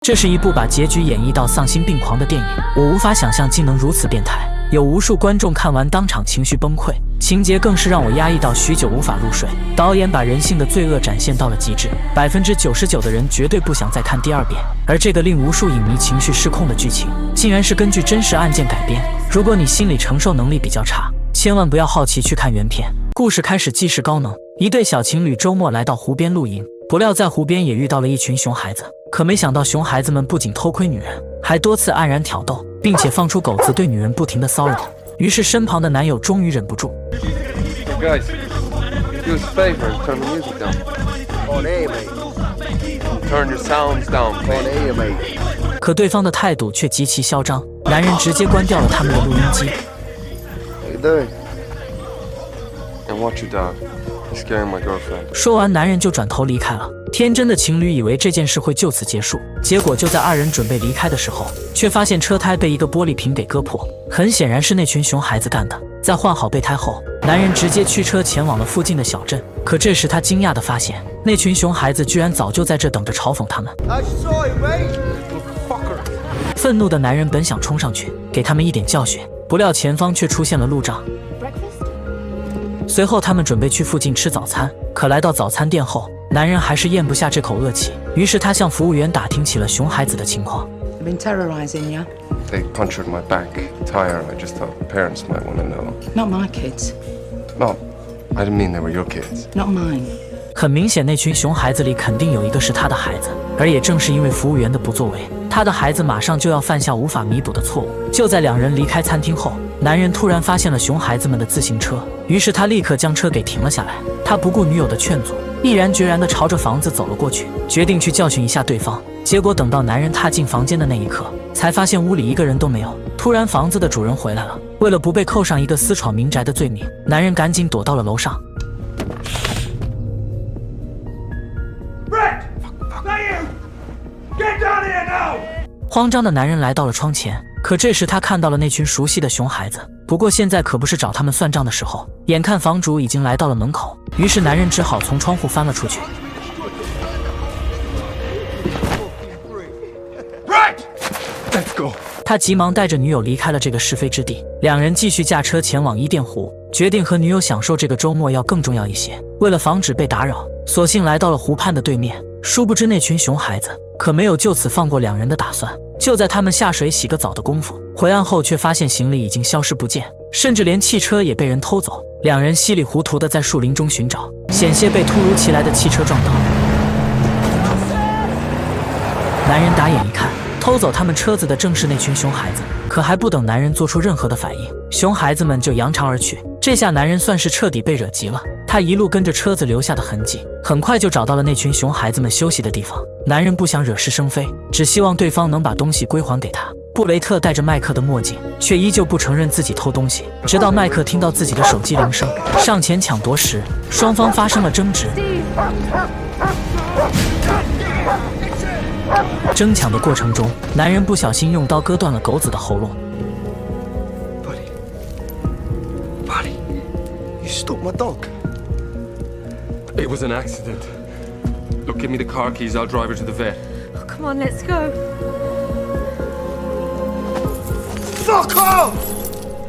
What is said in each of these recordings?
这是一部把结局演绎到丧心病狂的电影，我无法想象竟能如此变态。有无数观众看完当场情绪崩溃，情节更是让我压抑到许久无法入睡。导演把人性的罪恶展现到了极致，99%的人绝对不想再看第二遍。而这个令无数影迷情绪失控的剧情，竟然是根据真实案件改编。如果你心理承受能力比较差，千万不要好奇去看原片。故事开始既视高能，一对小情侣周末来到湖边露营，不料在湖边也遇到了一群熊孩子。可没想到熊孩子们不仅偷窥女人，还多次黯然挑逗，并且放出狗子对女人不停的骚扰。于是身旁的男友终于忍不住 Guys, do us a favor and turn the music down. On air, mate. Turn your sounds down, On please. air, mate. 可对方的态度却极其嚣张，男人直接关掉了他们的录音机。 How you doing? And watch your dog. He's scaring my girlfriend. 说完，男人就转头离开了。天真的情侣以为这件事会就此结束，结果就在二人准备离开的时候，却发现车胎被一个玻璃瓶给割破。很显然是那群熊孩子干的。在换好备胎后，男人直接驱车前往了附近的小镇。可这时他惊讶地发现，那群熊孩子居然早就在这等着嘲讽他们。I saw it, mate. 愤怒的男人本想冲上去给他们一点教训，不料前方却出现了路障。随后他们准备去附近吃早餐，可来到早餐店后，男人还是咽不下这口恶气，于是他向服务员打听起了熊孩子的情况。 They've been terrorizing you. They punctured my back tire. I just thought parents might want to know. Not my kids. No, I didn't mean they were your kids. Not mine. 很明显，那群熊孩子里肯定有一个是他的孩子，而也正是因为服务员的不作为，他的孩子马上就要犯下无法弥补的错误。就在两人离开餐厅后，男人突然发现了熊孩子们的自行车，于是他立刻将车给停了下来。他不顾女友的劝阻，毅然决然地朝着房子走了过去，决定去教训一下对方。结果等到男人踏进房间的那一刻，才发现屋里一个人都没有。突然，房子的主人回来了，为了不被扣上一个私闯民宅的罪名，男人赶紧躲到了楼上。 慌张的男人来到了窗前，可这时他看到了那群熟悉的熊孩子。不过现在可不是找他们算账的时候，眼看房主已经来到了门口，于是男人只好从窗户翻了出去。Let's go. 他急忙带着女友离开了这个是非之地，两人继续驾车前往伊甸湖，决定和女友享受这个周末要更重要一些。为了防止被打扰，索性来到了湖畔的对面。殊不知那群熊孩子可没有就此放过两人的打算。就在他们下水洗个澡的功夫，回岸后却发现行李已经消失不见，甚至连汽车也被人偷走。两人稀里糊涂地在树林中寻找，险些被突如其来的汽车撞倒。男人打眼一看，偷走他们车子的正是那群熊孩子。可还不等男人做出任何的反应，熊孩子们就扬长而去。这下男人算是彻底被惹急了，他一路跟着车子留下的痕迹，很快就找到了那群熊孩子们休息的地方。男人不想惹是生非，只希望对方能把东西归还给他。布雷特戴着麦克的墨镜，却依旧不承认自己偷东西。直到麦克听到自己的手机铃声，上前抢夺时，双方发生了争执。争抢的过程中，男人不小心用刀割断了狗子的喉咙。Buddy, you stole my dog. It was an accident. Look, give me the car keys. I'll drive her to the vet. Oh, come on, let's go. Fuck off!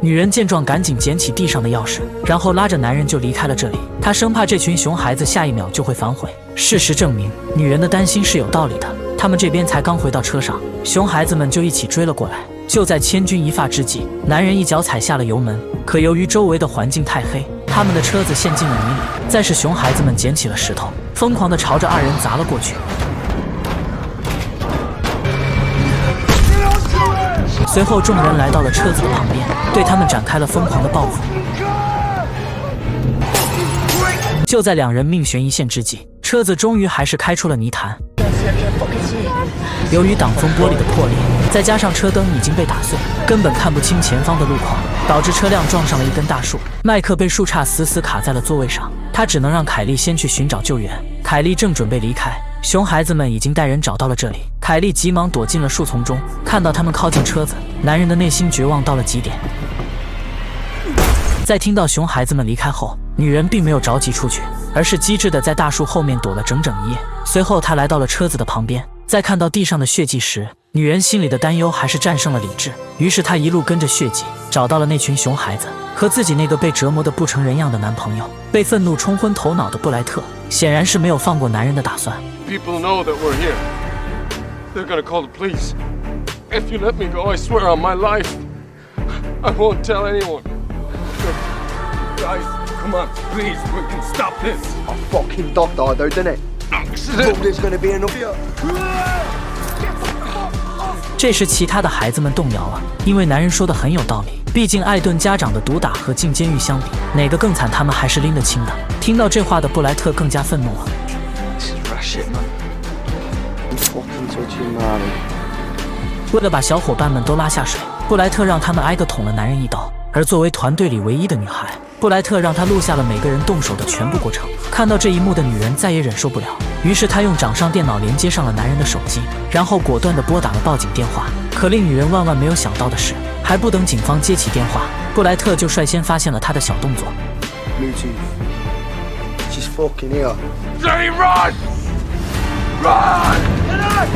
女人见状，赶紧捡起地上的钥匙，然后拉着男人就离开了这里。她生怕这群熊孩子下一秒就会反悔。事实证明，女人的担心是有道理的。他们这边才刚回到车上，熊孩子们就一起追了过来。就在千钧一发之际，男人一脚踩下了油门，可由于周围的环境太黑，他们的车子陷进了泥里。再是熊孩子们捡起了石头，疯狂地朝着二人砸了过去。随后，众人来到了车子的旁边，对他们展开了疯狂的报复。就在两人命悬一线之际，车子终于还是开出了泥潭。由于挡风玻璃的破裂，再加上车灯已经被打碎，根本看不清前方的路况，导致车辆撞上了一根大树。麦克被树杈死死卡在了座位上，他只能让凯莉先去寻找救援。凯莉正准备离开，熊孩子们已经带人找到了这里。凯莉急忙躲进了树丛中，看到他们靠近车子，男人的内心绝望到了极点。在听到熊孩子们离开后，女人并没有着急出去，而是机智地在大树后面躲了整整一夜。随后她来到了车子的旁边，在看到地上的血迹时，女人心里的担忧还是战胜了理智。于是她一路跟着血迹，找到了那群熊孩子和自己那个被折磨得不成人样的男朋友。被愤怒冲昏头脑的布莱特，显然是没有放过男人的打算。People know that we're here. They're gonna call the police. If you let me go, I swear on my life, I won't tell anyone. Guys, come on, please, we can stop this. I fucking dog died though, didn't it? Thought there's gonna be enough here. 这时，其他的孩子们动摇了，因为男人说的很有道理。毕竟艾顿家长的毒打和进监狱相比，哪个更惨，他们还是拎得清的。听到这话的布莱特更加愤怒了。This is rash shit, man. You fucking touching Marley. 为了把小伙伴们都拉下水，布莱特让他们挨个捅了男人一刀。而作为团队里唯一的女孩，布莱特让她录下了每个人动手的全部过程。看到这一幕的女人再也忍受不了，于是她用掌上电脑连接上了男人的手机，然后果断地拨打了报警电话。可令女人万万没有想到的是，还不等警方接起电话，布莱特就率先发现了她的小动作。Bluetooth. She's fucking here. Jenny, run! Run!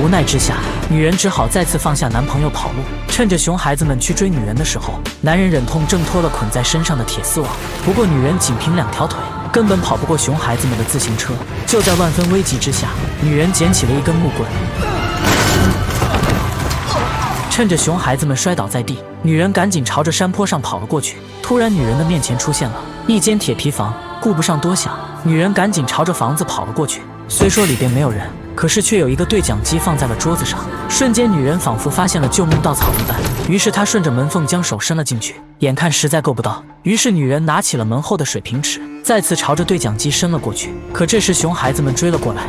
无奈之下，女人只好再次放下男朋友跑路。趁着熊孩子们去追女人的时候，男人忍痛挣脱了捆在身上的铁丝网。不过女人仅凭2条腿，根本跑不过熊孩子们的自行车。就在万分危急之下，女人捡起了一根木棍，趁着熊孩子们摔倒在地，女人赶紧朝着山坡上跑了过去。突然，女人的面前出现了一间铁皮房，顾不上多想，女人赶紧朝着房子跑了过去。虽说里边没有人，可是却有一个对讲机放在了桌子上。瞬间，女人仿佛发现了救命稻草一般，于是她顺着门缝将手伸了进去。眼看实在够不到，于是女人拿起了门后的水平尺，再次朝着对讲机伸了过去。可这时，熊孩子们追了过来。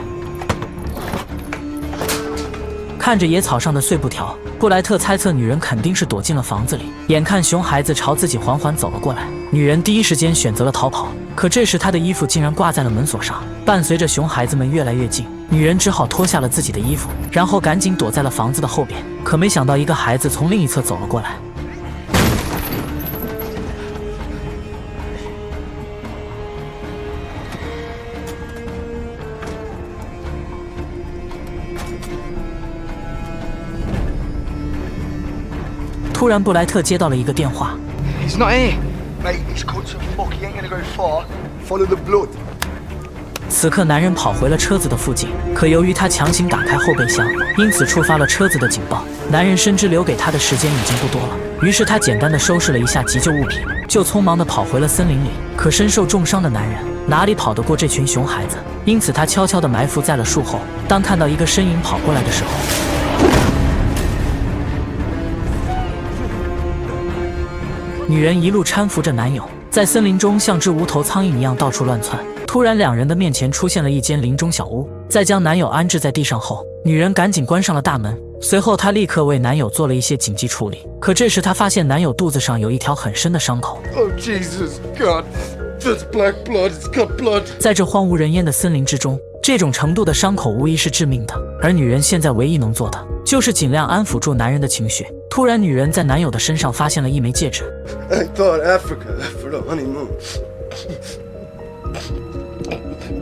看着野草上的碎布条，布莱特猜测女人肯定是躲进了房子里。眼看熊孩子朝自己缓缓走了过来，女人第一时间选择了逃跑。可这时她的衣服竟然挂在了门锁上。伴随着熊孩子们越来越近，女人只好脱下了自己的衣服，然后赶紧躲在了房子的后边。可没想到，一个孩子从另一侧走了过来。突然，布莱特接到了一个电话。He's not here. Mate, this cunt's a fuck. He ain't gonna go far. Follow the blood. 此刻，男人跑回了车子的附近，可由于他强行打开后备箱，因此触发了车子的警报。男人深知留给他的时间已经不多了，于是他简单的收拾了一下急救物品，就匆忙的跑回了森林里。可身受重伤的男人哪里跑得过这群熊孩子？因此他悄悄地埋伏在了树后。当看到一个身影跑过来的时候，女人一路搀扶着男友，在森林中像只无头苍蝇一样到处乱窜。突然，两人的面前出现了一间林中小屋。在将男友安置在地上后，女人赶紧关上了大门。随后，她立刻为男友做了一些紧急处理。可这时，她发现男友肚子上有一条很深的伤口。Oh, Jesus, God, that's black blood, it's cut blood. 在这荒无人烟的森林之中，这种程度的伤口无疑是致命的。而女人现在唯一能做的，就是尽量安抚住男人的情绪。突然，女人在男友的身上发现了一枚戒指。I thought Africa for the honeymoon.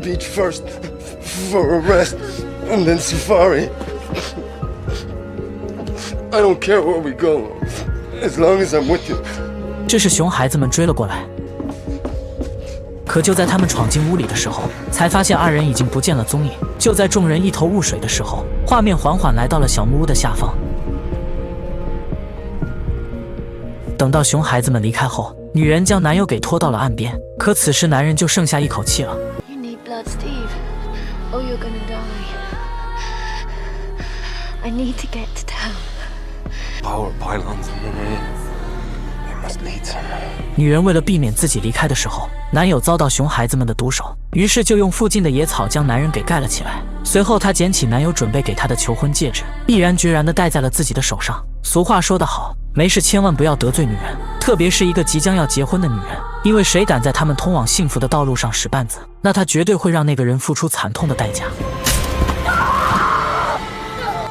Beach first, for a rest, and then safari. I don't care where we go, as long as I'm with you. 这时，熊孩子们追了过来。可就在他们闯进屋里的时候，才发现二人已经不见了踪影。就在众人一头雾水的时候，画面缓缓来到了小木屋的下方。等到熊孩子们离开后，女人将男友给拖到了岸边。可此时男人就剩下一口气了。You need blood, Steve. Oh, you're gonna die. I need to get to town. Power pylons in the rain. They must lead somewhere. 女人为了避免自己离开的时候，男友遭到熊孩子们的毒手，于是就用附近的野草将男人给盖了起来。随后，她捡起男友准备给她的求婚戒指，毅然决然地戴在了自己的手上。俗话说得好，没事千万不要得罪女人，特别是一个即将要结婚的女人，因为谁敢在他们通往幸福的道路上使绊子，那她绝对会让那个人付出惨痛的代价。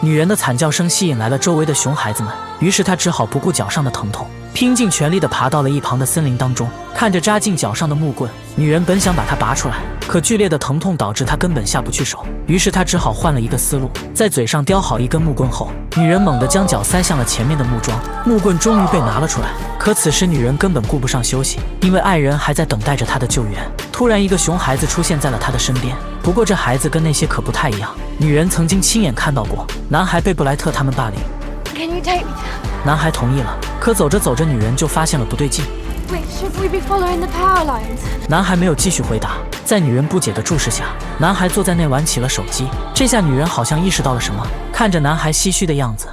女人的惨叫声吸引来了周围的熊孩子们，于是她只好不顾脚上的疼痛，拼尽全力地爬到了一旁的森林当中。看着扎进脚上的木棍，女人本想把它拔出来，可剧烈的疼痛导致她根本下不去手，于是她只好换了一个思路，在嘴上叼好一根木棍后，女人猛地将脚塞向了前面的木桩，木棍终于被拿了出来。可此时女人根本顾不上休息，因为爱人还在等待着她的救援。突然，一个熊孩子出现在了她的身边，不过这孩子跟那些可不太一样，女人曾经亲眼看到过，男孩被布莱特他们霸凌。Can you take me down? 男孩同意了，可走着走着，女人就发现了不对劲。Wait, should we be following the power lines? 男孩没有继续回答，在女人不解的注视下，男孩坐在那玩起了手机。这下女人好像意识到了什么，看着男孩唏嘘的样子，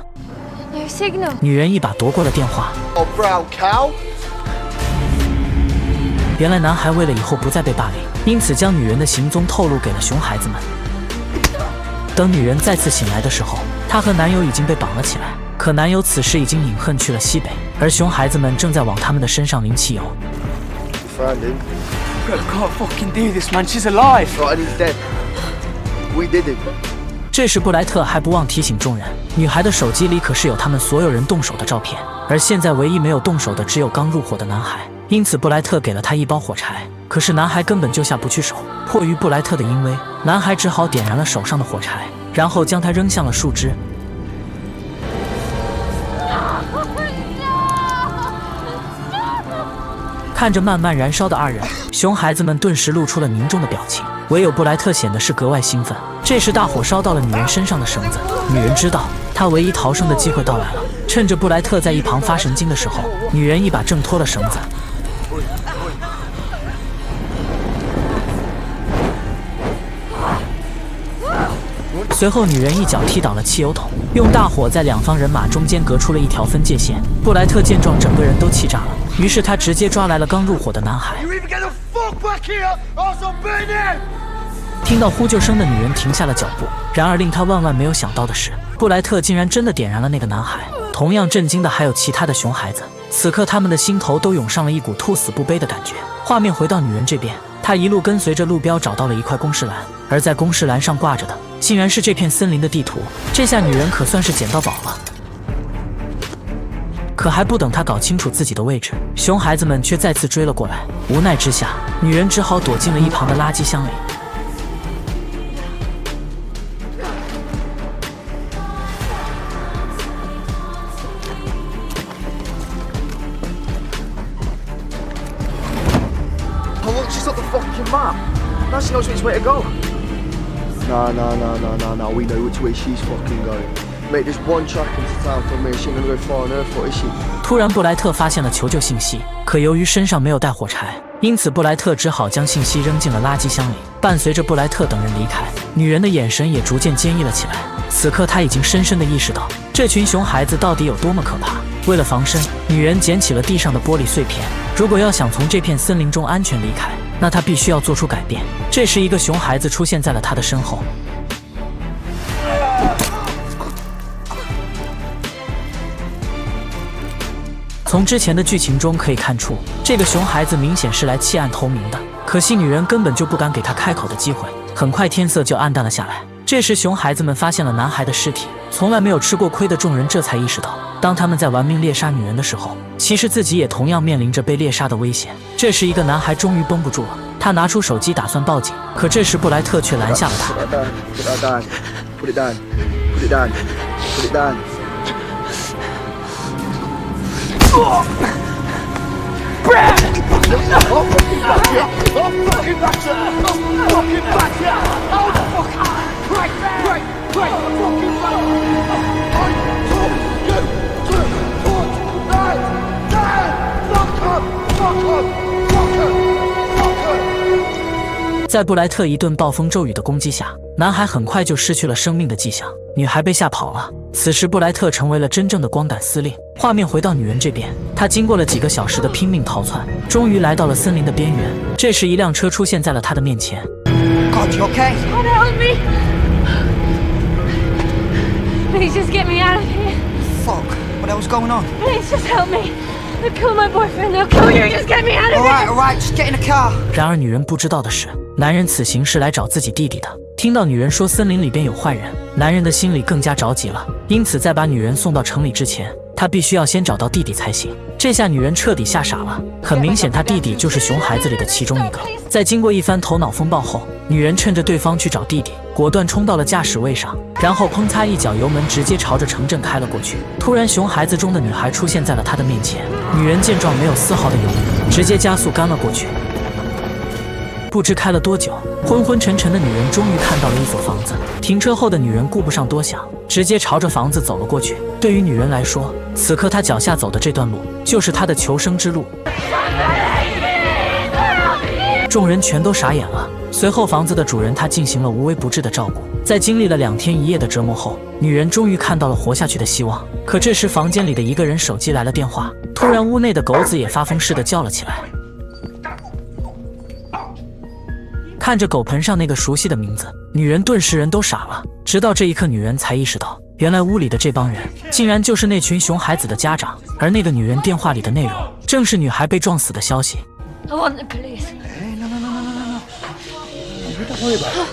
No signal. 女人一把夺过了电话。 Oh, brown cow. 原来男孩为了以后不再被霸凌，因此将女人的行踪透露给了熊孩子们。等女人再次醒来的时候，她和男友已经被绑了起来，可男友此时已经隐恨去了西北，而熊孩子们正在往他们的身上淋汽油。 We found him. I can't fucking do this, man. She's alive. Right, and he's dead. We did it. 这时布莱特还不忘提醒众人，女孩的手机里可是有他们所有人动手的照片，而现在唯一没有动手的只有刚入伙的男孩。因此布莱特给了他一包火柴，可是男孩根本就下不去手。迫于布莱特的淫威，男孩只好点燃了手上的火柴，然后将它扔向了树枝。看着慢慢燃烧的二人，熊孩子们顿时露出了凝重的表情，唯有布莱特显得是格外兴奋。这时大火烧到了女人身上的绳子，女人知道她唯一逃生的机会到来了。趁着布莱特在一旁发神经的时候，女人一把挣脱了绳子。随后女人一脚踢倒了汽油桶，用大火在两方人马中间隔出了一条分界线。布莱特见状，整个人都气炸了，于是他直接抓来了刚入伙的男孩。 You either get the fuck back here, or I'll burn you. 听到呼救声的女人停下了脚步，然而令她万万没有想到的是，布莱特竟然真的点燃了那个男孩。同样震惊的还有其他的熊孩子，此刻他们的心头都涌上了一股兔死不悲的感觉。画面回到女人这边，她一路跟随着路标找到了一块公示栏，而在公示栏上挂着的竟然是这片森林的地图。这下女人可算是捡到宝了。可还不等她搞清楚自己的位置，熊孩子们却再次追了过来。无奈之下，女人只好躲进了一旁的垃圾箱里。 Oh, look, she's got the fucking map. Now she knows which way to go. No. We know which way she's fucking going. Mate, there's one track into town from me. She ain't gonna go far on her foot, is she? 突然，布莱特发现了求救信息，可由于身上没有带火柴，因此布莱特只好将信息扔进了垃圾箱里。伴随着布莱特等人离开，女人的眼神也逐渐坚毅了起来。此刻，她已经深深地意识到这群熊孩子到底有多么可怕。为了防身，女人捡起了地上的玻璃碎片。如果要想从这片森林中安全离开，那她必须要做出改变。这时，一个熊孩子出现在了她的身后。 从之前的剧情中可以看出，这个熊孩子明显是来弃暗投明的。可惜女人根本就不敢给他开口的机会。很快天色就暗淡了下来。这时熊孩子们发现了男孩的尸体。从来没有吃过亏的众人这才意识到，当他们在玩命猎杀女人的时候，其实自己也同样面临着被猎杀的危险。这时一个男孩终于绷不住了，他拿出手机打算报警，可这时布莱特却拦下了他。 Put it down. Put it down. Put it down. Fuck 在布莱特一顿暴风骤雨的攻击下，男孩很快就失去了生命的迹象，女孩被吓跑了。此时布莱特成为了真正的光杆司令。画面回到女人这边，她经过了几个小时的拼命逃窜，终于来到了森林的边缘。这时一辆车出现在了她的面前。 God, you okay? God help me! Please just get me out of here. Fuck. What the hell's going on? Please just help me. They'll kill my boyfriend. They'll kill you. Just get me out of here. All right. Just get in the car. 然而女人不知道的是，男人此行是来找自己弟弟的。听到女人说森林里边有坏人，男人的心里更加着急了。因此在把女人送到城里之前，他必须要先找到弟弟才行。这下女人彻底吓傻了，很明显，他弟弟就是熊孩子里的其中一个。在经过一番头脑风暴后，女人趁着对方去找弟弟，果断冲到了驾驶位上，然后砰嚓一脚油门，直接朝着城镇开了过去。突然，熊孩子中的女孩出现在了他的面前，女人见状没有丝毫的犹豫，直接加速干了过去。不知开了多久，昏昏沉沉的女人终于看到了一所房子。停车后的女人顾不上多想，直接朝着房子走了过去。对于女人来说，此刻她脚下走的这段路就是她的求生之路。众人全都傻眼了。随后，房子的主人他进行了无微不至的照顾。在经历了2天1夜的折磨后，女人终于看到了活下去的希望。可这时，房间里的一个人手机来了电话，突然屋内的狗子也发疯似的叫了起来。看着狗盆上那个熟悉的名字，女人顿时人都傻了。直到这一刻，女人才意识到，原来屋里的这帮人竟然就是那群熊孩子的家长，而那个女人电话里的内容正是女孩被撞死的消息。I want the police. Hey, no. Don't worry about it.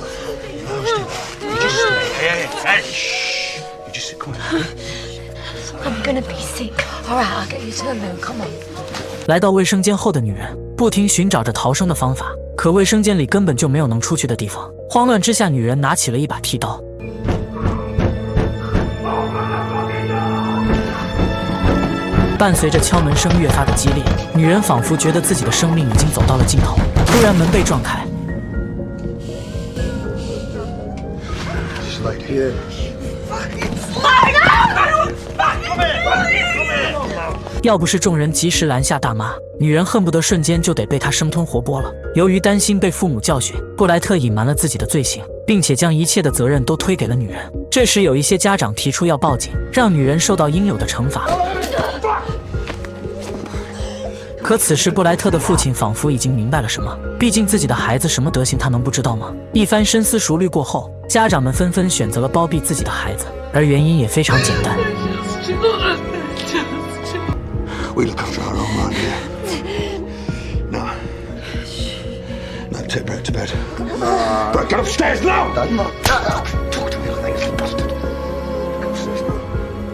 You just stay. Hey, shh. You just sit quiet. I'm gonna be sick. All right, I'll get you to the moon. Come on. 来到卫生间后的女人不停寻找着逃生的方法，可卫生间里根本就没有能出去的地方。慌乱之下，女人拿起了一把剃刀。伴随着敲门声越发的激烈，女人仿佛觉得自己的生命已经走到了尽头。突然门被撞开，要不是众人及时拦下大妈，女人恨不得瞬间就得被他生吞活剥了。由于担心被父母教训，布莱特隐瞒了自己的罪行，并且将一切的责任都推给了女人。这时有一些家长提出要报警，让女人受到应有的惩罚。可此时布莱特的父亲仿佛已经明白了什么，毕竟自己的孩子什么德行他能不知道吗？一番深思熟虑过后，家长们纷纷选择了包庇自己的孩子，而原因也非常简单。We look after our own around here. No. No, take Brett to bed. Brett, get upstairs now! Talk to me like that, you bastard. Go upstairs now.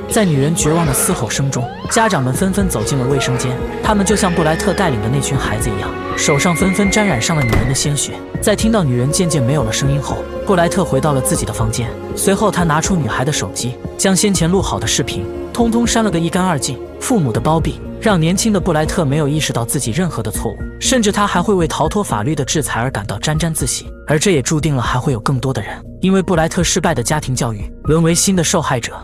在女人绝望的嘶吼声中，家长们纷纷走进了卫生间。他们就像布莱特带领的那群孩子一样，手上纷纷沾染上了女人的鲜血。在听到女人渐渐没有了声音后，布莱特回到了自己的房间。随后，他拿出女孩的手机，将先前录好的视频通通删了个一干二净。父母的包庇让年轻的布莱特没有意识到自己任何的错误，甚至他还会为逃脱法律的制裁而感到沾沾自喜。而这也注定了还会有更多的人因为布莱特失败的家庭教育，沦为新的受害者。